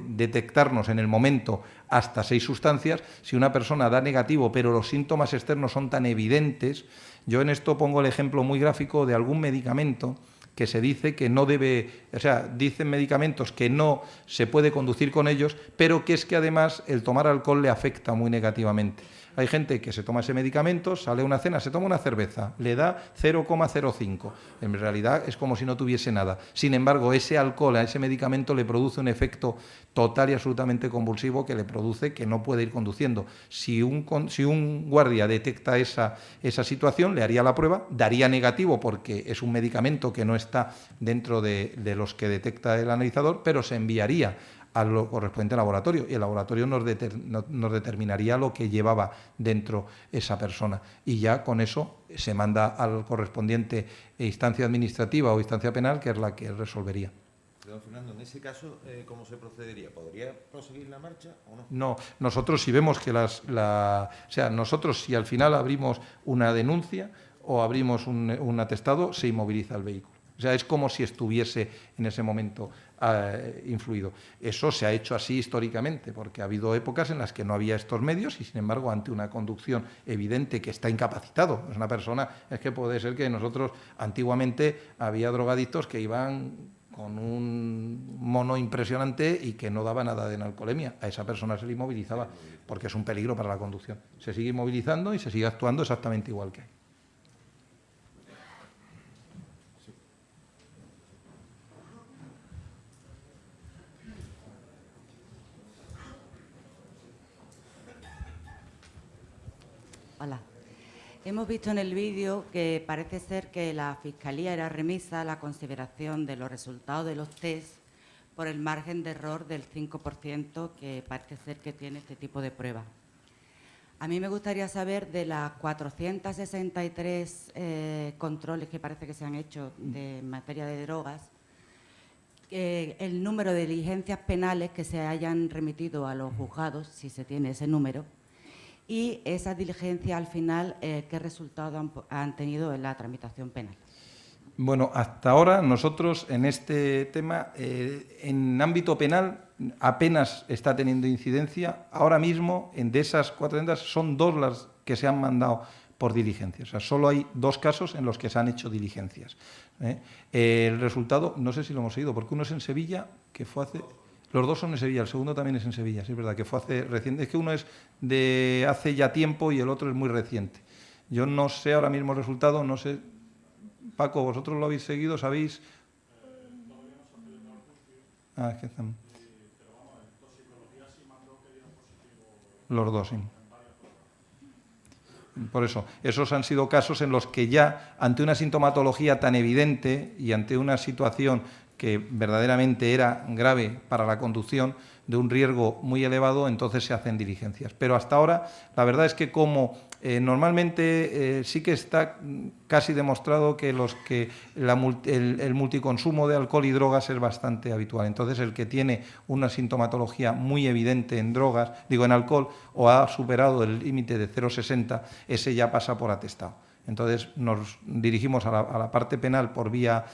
detectarnos en el momento hasta 6 sustancias, si una persona da negativo pero los síntomas externos son tan evidentes, yo en esto pongo el ejemplo muy gráfico de algún medicamento que se dice que no debe, dicen medicamentos que no se puede conducir con ellos, pero que es que además el tomar alcohol le afecta muy negativamente. Hay gente que se toma ese medicamento, sale a una cena, se toma una cerveza, le da 0,05. En realidad es como si no tuviese nada. Sin embargo, ese alcohol a ese medicamento le produce un efecto total y absolutamente convulsivo que le produce que no puede ir conduciendo. Si un guardia detecta esa situación, le haría la prueba, daría negativo porque es un medicamento que no está dentro de los que detecta el analizador, pero se enviaría al correspondiente laboratorio, y el laboratorio nos determinaría lo que llevaba dentro esa persona, y ya con eso se manda al correspondiente instancia administrativa o instancia penal, que es la que resolvería. Don Fernando, en ese caso, ¿cómo se procedería? ¿Podría proseguir la marcha o no? No, nosotros si vemos que nosotros si al final abrimos una denuncia o abrimos un atestado, se inmoviliza el vehículo. O sea, es como si estuviese en ese momento influido. Eso se ha hecho así históricamente, porque ha habido épocas en las que no había estos medios y, sin embargo, ante una conducción evidente que está incapacitado, es una persona, es que puede ser que nosotros antiguamente había drogadictos que iban con un mono impresionante y que no daba nada de alcoholemia. A esa persona se le inmovilizaba porque es un peligro para la conducción. Se sigue inmovilizando y se sigue actuando exactamente igual que hay. Hola. Hemos visto en el vídeo que parece ser que la Fiscalía era remisa a la consideración de los resultados de los test por el margen de error del 5% que parece ser que tiene este tipo de pruebas. A mí me gustaría saber de las 463 controles que parece que se han hecho en materia de drogas, el número de diligencias penales que se hayan remitido a los juzgados, si se tiene ese número, y esas diligencias al final, ¿qué resultado han tenido en la tramitación penal? Bueno, hasta ahora nosotros en este tema, en ámbito penal, apenas está teniendo incidencia. Ahora mismo, de esas 400, son 2 las que se han mandado por diligencias. O sea, solo hay 2 casos en los que se han hecho diligencias. El resultado, no sé si lo hemos seguido, porque uno es en Sevilla, que fue hace... Los 2 son en Sevilla, el segundo también es en Sevilla, sí es verdad, que fue hace reciente. Es que uno es de hace ya tiempo y el otro es muy reciente. Yo no sé ahora mismo el resultado, no sé. Paco, ¿vosotros lo habéis seguido? ¿Sabéis? Ah, es que están... Los 2, sí. Por eso, esos han sido casos en los que ya, ante una sintomatología tan evidente y ante una situación que verdaderamente era grave para la conducción, de un riesgo muy elevado, entonces se hacen diligencias. Pero hasta ahora, la verdad es que como normalmente sí que está casi demostrado que el multiconsumo de alcohol y drogas es bastante habitual. Entonces, el que tiene una sintomatología muy evidente en en alcohol, o ha superado el límite de 0,60, ese ya pasa por atestado. Entonces nos dirigimos a la parte penal por vía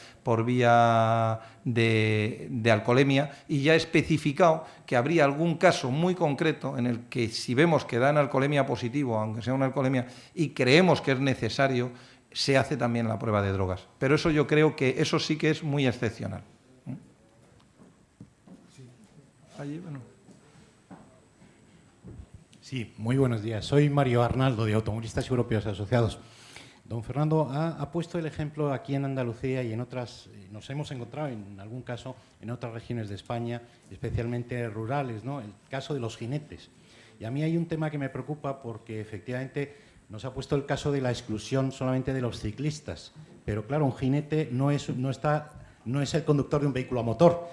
de alcoholemia, y ya he especificado que habría algún caso muy concreto en el que, si vemos que dan alcoholemia positivo, aunque sea una alcoholemia, y creemos que es necesario, se hace también la prueba de drogas. Pero eso yo creo que eso sí que es muy excepcional. allí, bueno. Sí, muy buenos días. Soy Mario Arnaldo, de Automovilistas Europeos Asociados. Don Fernando ha puesto el ejemplo aquí en Andalucía y en otras, nos hemos encontrado en algún caso en otras regiones de España, especialmente rurales, ¿no? El caso de los jinetes. Y a mí hay un tema que me preocupa porque efectivamente nos ha puesto el caso de la exclusión solamente de los ciclistas. Pero claro, un jinete no es el conductor de un vehículo a motor.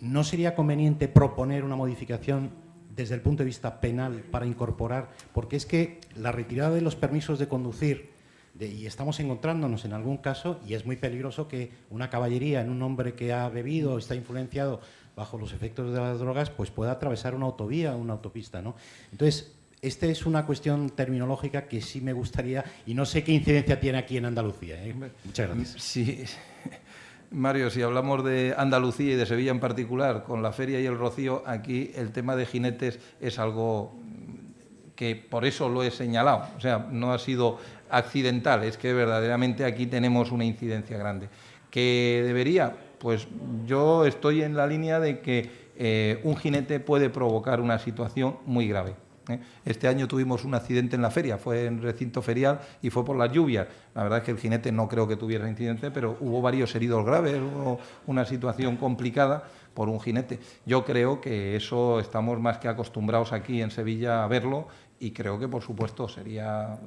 ¿No sería conveniente proponer una modificación desde el punto de vista penal para incorporar? Porque es que la retirada de los permisos de conducir, y estamos encontrándonos en algún caso, y es muy peligroso que una caballería en un hombre que ha bebido o está influenciado bajo los efectos de las drogas, pues pueda atravesar una autovía o una autopista, ¿no? Entonces, esta es una cuestión terminológica que sí me gustaría, y no sé qué incidencia tiene aquí en Andalucía, ¿eh? Muchas gracias. Sí. Mario, si hablamos de Andalucía y de Sevilla en particular, con la feria y el rocío, aquí el tema de jinetes es algo que por eso lo he señalado. O sea, no ha sido accidental, es que verdaderamente aquí tenemos una incidencia grande. ¿Que debería? Pues yo estoy en la línea de que un jinete puede provocar una situación muy grave. Este año tuvimos un accidente en la feria, fue en recinto ferial y fue por las lluvias. La verdad es que el jinete no creo que tuviera incidente, pero hubo varios heridos graves, hubo una situación complicada por un jinete. Yo creo que eso estamos más que acostumbrados aquí en Sevilla a verlo y creo que, por supuesto, sería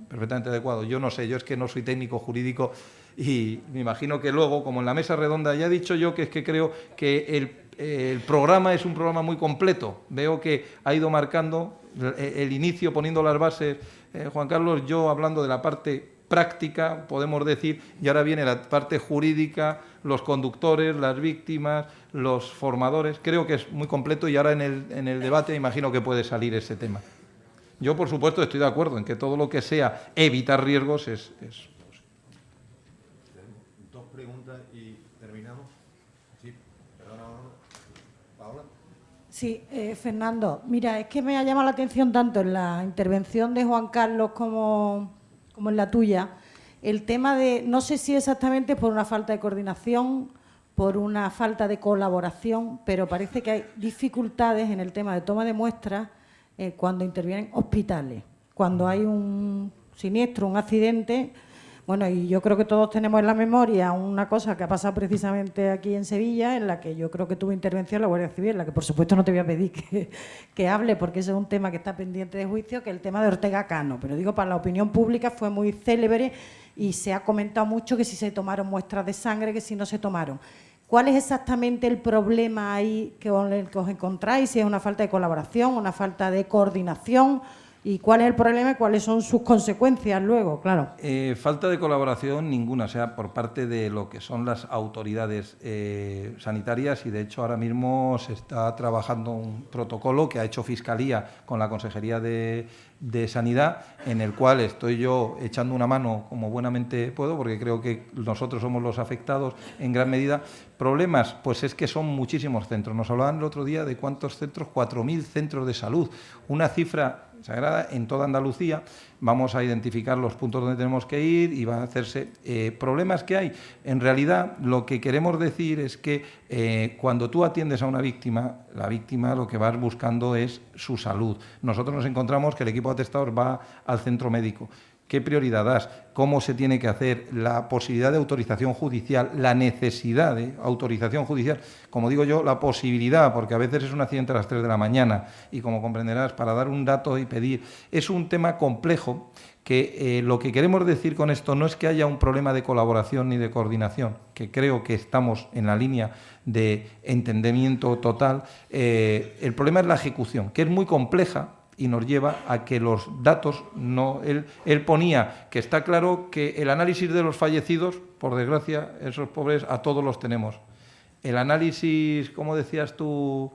perfectamente adecuado. Yo no sé, yo es que no soy técnico jurídico y me imagino que luego, como en la mesa redonda, ya he dicho yo que es que creo que el programa es un programa muy completo. Veo que ha ido marcando el inicio, poniendo las bases, Juan Carlos, yo hablando de la parte práctica, podemos decir, y ahora viene la parte jurídica, los conductores, las víctimas, los formadores. Creo que es muy completo y ahora en el debate imagino que puede salir ese tema. Yo, por supuesto, estoy de acuerdo en que todo lo que sea evitar riesgos es Dos preguntas y terminamos. Sí, perdona, Paola. Sí, Fernando, mira, es que me ha llamado la atención tanto en la intervención de Juan Carlos como en la tuya, el tema de, no sé si exactamente por una falta de coordinación, por una falta de colaboración, pero parece que hay dificultades en el tema de toma de muestras cuando intervienen hospitales, cuando hay un siniestro, un accidente. Bueno, y yo creo que todos tenemos en la memoria una cosa que ha pasado precisamente aquí en Sevilla, en la que yo creo que tuvo intervención la Guardia Civil, en la que por supuesto no te voy a pedir que hable, porque ese es un tema que está pendiente de juicio, que es el tema de Ortega Cano. Pero digo, para la opinión pública fue muy célebre y se ha comentado mucho que si se tomaron muestras de sangre, que si no se tomaron. ¿Cuál es exactamente el problema ahí que os encontráis? Si es una falta de colaboración, una falta de coordinación. ¿Y cuál es el problema y cuáles son sus consecuencias luego? Claro. Falta de colaboración ninguna, o sea, por parte de lo que son las autoridades sanitarias, y de hecho ahora mismo se está trabajando un protocolo que ha hecho Fiscalía con la Consejería de Sanidad, en el cual estoy yo echando una mano como buenamente puedo, porque creo que nosotros somos los afectados en gran medida. ¿Problemas? Pues es que son muchísimos centros. Nos hablaban el otro día de cuántos centros, 4.000 centros de salud, una cifra sagrada en toda Andalucía. Vamos a identificar los puntos donde tenemos que ir y van a hacerse problemas que hay. En realidad, lo que queremos decir es que cuando tú atiendes a una víctima, la víctima lo que vas buscando es su salud. Nosotros nos encontramos que el equipo de atestados va al centro médico. ¿Qué prioridad das? ¿Cómo se tiene que hacer? La posibilidad de autorización judicial, la necesidad de autorización judicial. Como digo yo, la posibilidad, porque a veces es un accidente a las 3 de la mañana y, como comprenderás, para dar un dato y pedir, es un tema complejo que lo que queremos decir con esto no es que haya un problema de colaboración ni de coordinación, que creo que estamos en la línea de entendimiento total. El problema es la ejecución, que es muy compleja, y nos lleva a que los datos no... Él ponía que está claro que el análisis de los fallecidos, por desgracia, esos pobres a todos los tenemos. El análisis, ¿cómo decías tú?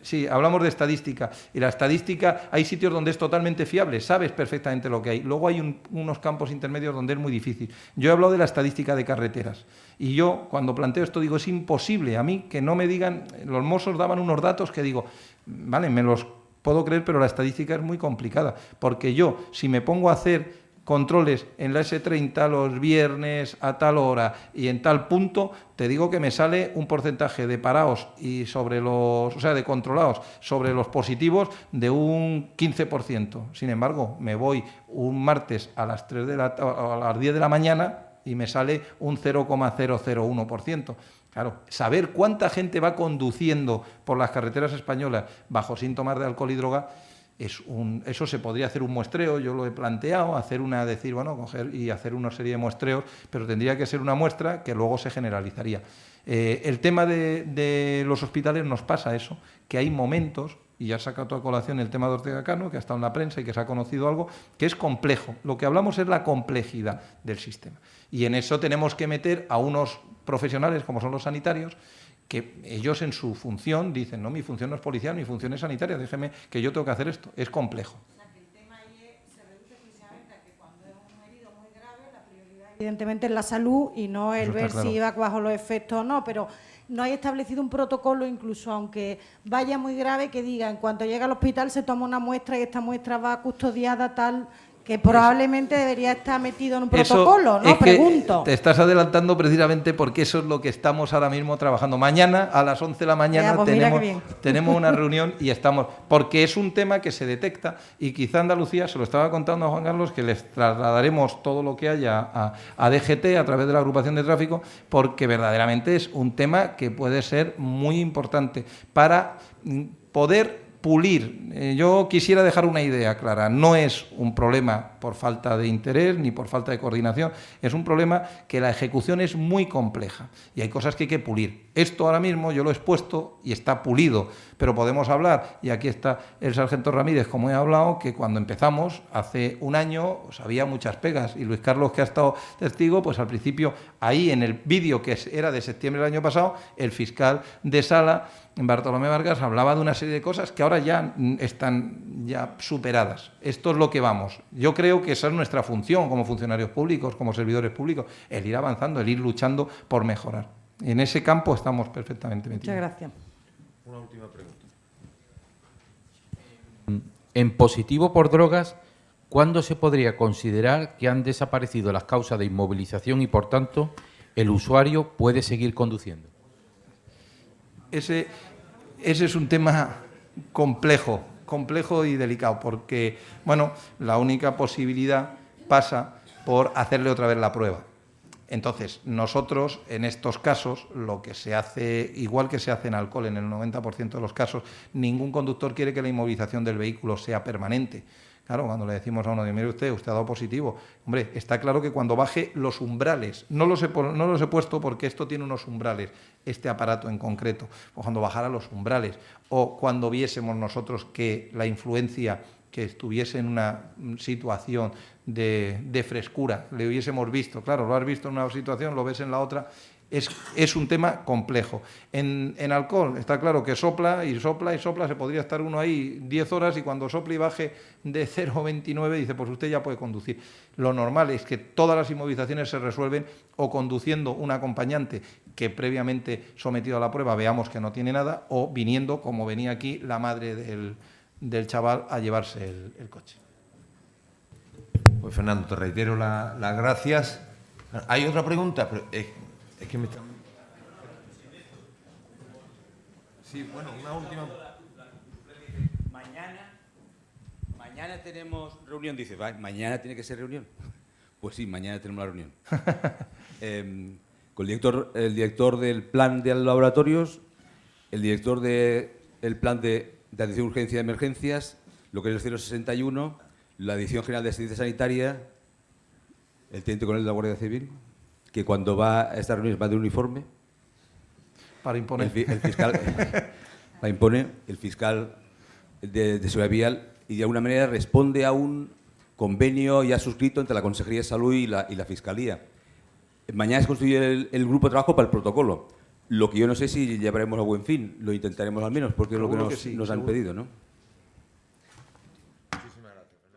Sí, hablamos de estadística. Y la estadística, hay sitios donde es totalmente fiable, sabes perfectamente lo que hay. Luego hay unos campos intermedios donde es muy difícil. Yo he hablado de la estadística de carreteras. Y yo, cuando planteo esto, digo, es imposible a mí que no me digan... Los Mossos daban unos datos que digo, vale, me los puedo creer, pero la estadística es muy complicada. Porque yo, si me pongo a hacer controles en la S30 los viernes a tal hora y en tal punto, te digo que me sale un porcentaje de parados y sobre los, o sea, de controlados sobre los positivos de un 15%. Sin embargo, me voy un martes a las 10 de la mañana y me sale un 0,001%. Claro, saber cuánta gente va conduciendo por las carreteras españolas bajo síntomas de alcohol y droga, eso se podría hacer un muestreo, yo lo he planteado, coger y hacer una serie de muestreos, pero tendría que ser una muestra que luego se generalizaría. El tema de los hospitales nos pasa eso, que hay momentos, y ya saca toda colación el tema de Ortega Cano, que ha estado en la prensa y que se ha conocido algo, que es complejo. Lo que hablamos es la complejidad del sistema. Y en eso tenemos que meter a unos profesionales, como son los sanitarios, que ellos en su función dicen, no, mi función no es policial, mi función es sanitaria, déjeme que yo tengo que hacer esto. Es complejo. O sea, que el tema ahí se reduce precisamente a que cuando es un herido muy grave, la prioridad evidentemente es la salud y no el ver si va bajo los efectos o no, pero no hay establecido un protocolo, incluso aunque vaya muy grave, que diga, en cuanto llega al hospital se toma una muestra y esta muestra va custodiada tal, que probablemente debería estar metido en un protocolo, ¿no? Pregunto. Te estás adelantando precisamente porque eso es lo que estamos ahora mismo trabajando. Mañana a las 11 de la mañana tenemos una reunión y estamos... Porque es un tema que se detecta y quizá Andalucía, se lo estaba contando a Juan Carlos, que les trasladaremos todo lo que haya a DGT a través de la agrupación de tráfico, porque verdaderamente es un tema que puede ser muy importante para poder pulir. Yo quisiera dejar una idea clara. No es un problema por falta de interés ni por falta de coordinación. Es un problema que la ejecución es muy compleja y hay cosas que hay que pulir. Esto ahora mismo yo lo he expuesto y está pulido, pero podemos hablar, y aquí está el sargento Ramírez, como he hablado, que cuando empezamos, hace un año, pues había muchas pegas, y Luis Carlos, que ha estado testigo, pues al principio, ahí en el vídeo que era de septiembre del año pasado, el fiscal de sala, Bartolomé Vargas, hablaba de una serie de cosas que ahora ya están ya superadas. Esto es lo que vamos. Yo creo que esa es nuestra función como funcionarios públicos, como servidores públicos, el ir avanzando, el ir luchando por mejorar. En ese campo estamos perfectamente metidos. Muchas gracias. Una última pregunta. En positivo por drogas, ¿cuándo se podría considerar que han desaparecido las causas de inmovilización y, por tanto, el usuario puede seguir conduciendo? Ese es un tema complejo y delicado, porque, bueno, la única posibilidad pasa por hacerle otra vez la prueba. Entonces, nosotros, en estos casos, lo que se hace, igual que se hace en alcohol, en el 90% de los casos, ningún conductor quiere que la inmovilización del vehículo sea permanente. Claro, cuando le decimos a uno, mire usted ha dado positivo. Hombre, está claro que cuando baje los umbrales, no los he puesto porque esto tiene unos umbrales, este aparato en concreto, o cuando bajara los umbrales, o cuando viésemos nosotros que la influencia, que estuviese en una situación de frescura, le hubiésemos visto, claro, lo has visto en una situación, lo ves en la otra, es un tema complejo. En alcohol está claro que sopla y sopla y sopla, se podría estar uno ahí 10 horas y cuando sople y baje de 0,29 dice, pues usted ya puede conducir. Lo normal es que todas las inmovilizaciones se resuelven o conduciendo un acompañante que previamente sometido a la prueba veamos que no tiene nada, o viniendo, como venía aquí, la madre del chaval a llevarse el coche. Pues Fernando, te reitero las gracias. ¿Hay otra pregunta? Pero es que me están... Sí, bueno, una última... Mañana tenemos reunión, dice, mañana tiene que ser reunión. Pues sí, mañana tenemos la reunión. Con el director del plan de laboratorios, el director del plan de atención urgencia y emergencias, lo que es el 061, la Dirección General de Asistencia Sanitaria, el teniente coronel de la Guardia Civil, que cuando va a estas reuniones va de uniforme. Para imponer. El fiscal, para imponer, el fiscal de seguridad vial, y de alguna manera responde a un convenio ya suscrito entre la Consejería de Salud y la Fiscalía. Mañana se constituye el grupo de trabajo para el protocolo. Lo que yo no sé si llevaremos a buen fin, lo intentaremos al menos, porque es lo que nos han pedido, ¿no? Muchísimas gracias.